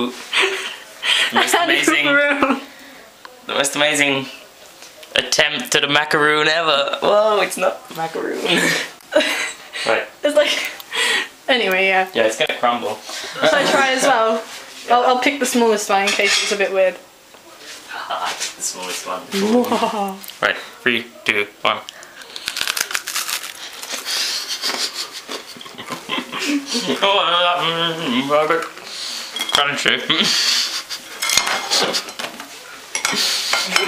poop. The most amazing attempt at a macaroon ever. Whoa, it's not a macaroon. Right. It's like... Anyway, yeah. Yeah, it's gonna crumble. Should I try as well? Yeah. I'll pick the smallest one in case it's a bit weird. Ah, the smallest one. Right, 3, 2, 1. Robert. Crunchy.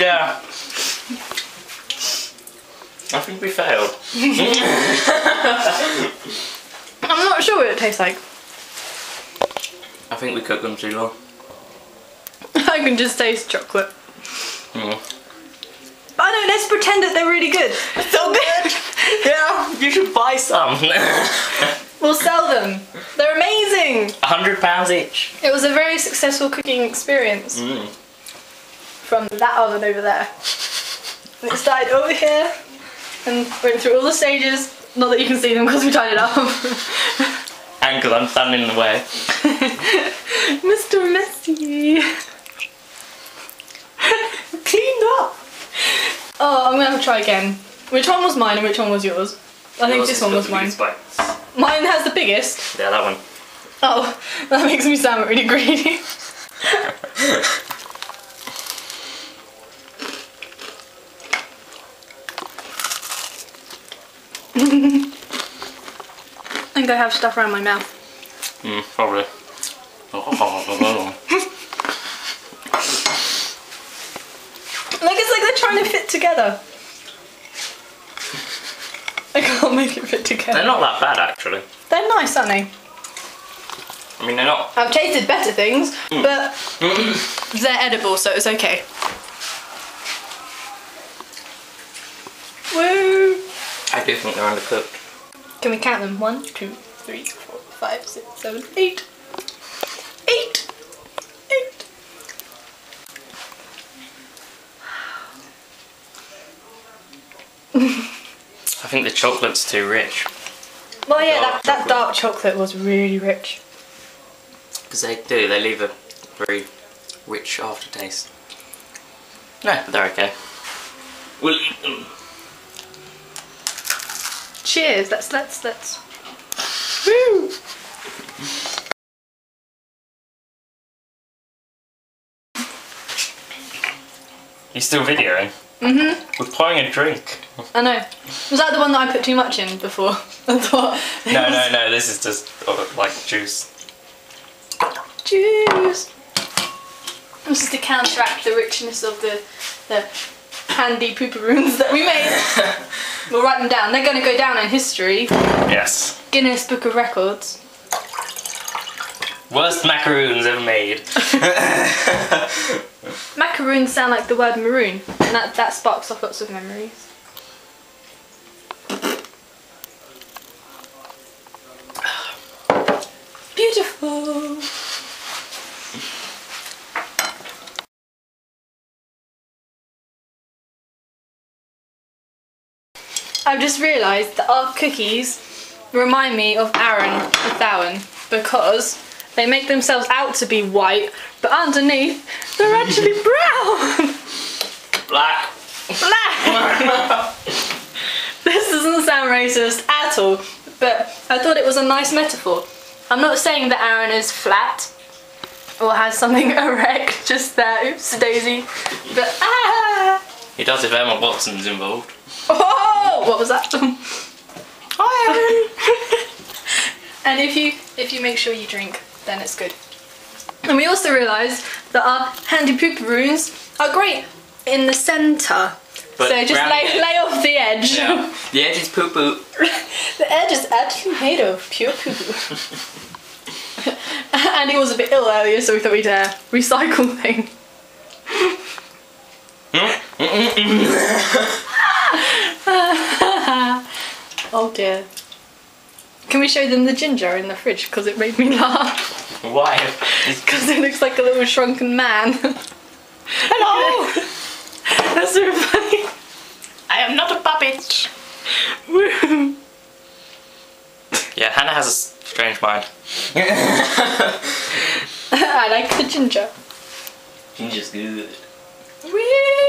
Yeah. I think we failed. I'm not sure what it tastes like. I think we cooked them too long. I can just taste chocolate. Mm. I know, let's pretend that they're really good. So good! Yeah, you should buy some. We'll sell them. They're amazing. £100 each. It was a very successful cooking experience. Mm. From that oven over there. And it started over here and went through all the stages. Not that you can see them because we tied it up. And because I'm standing in the way. Mr. Messy. Cleaned up. Oh, I'm gonna have to try again. Which one was mine and which one was yours? I think this one was mine. Mine has the biggest? Yeah, that one. Oh, that makes me sound really greedy. I think I have stuff around my mouth. Probably. Like it's like they're trying to fit together. I can't make it fit together. They're not that bad actually. They're nice, aren't they? I mean, they're not. I've tasted better things, but they're edible, so it's okay. Woo! I do think they're undercooked. Can we count them? 1, 2, 3, 4, 5, 6, 7, 8. 8! 8! I think the chocolate's too rich. Well, yeah, that dark chocolate was really rich. Because they leave a very rich aftertaste. No, but they're okay. We'll eat them. Cheers, let's. Woo! You still videoing? We're pouring a drink. I know. Was that the one that I put too much in before? I thought. No, this is just like juice. Juice! This is to counteract the richness of the Handypoopooroons that we made. We'll write them down. They're going to go down in history. Yes. Guinness Book of Records. Worst macaroons ever made. Macaroons sound like the word maroon, and that sparks off lots of memories. Beautiful! I've just realised that our cookies remind me of Aaron the Thowan because they make themselves out to be white, but underneath they're actually brown. Black. Black. This doesn't sound racist at all, but I thought it was a nice metaphor. I'm not saying that Aaron is flat or has something erect just there. Oops, Daisy. But He does if Emma Watson's involved. Oh, what was that? Hi, Aaron. And if you make sure you drink, then it's good. And we also realised that our Handypoopooroons are great in the centre. But so just lay off the edge. Yeah. The edge is poo poo. The edge is actually made of pure poo poo. And he was a bit ill earlier, so we thought we'd recycle things. Oh dear. Can we show them the ginger in the fridge? Because it made me laugh. Why? Because it looks like a little shrunken man. Hello! That's so funny. I am not a puppet. Woo. Yeah, Hannah has a strange mind. And like the ginger. Ginger's good. Whee!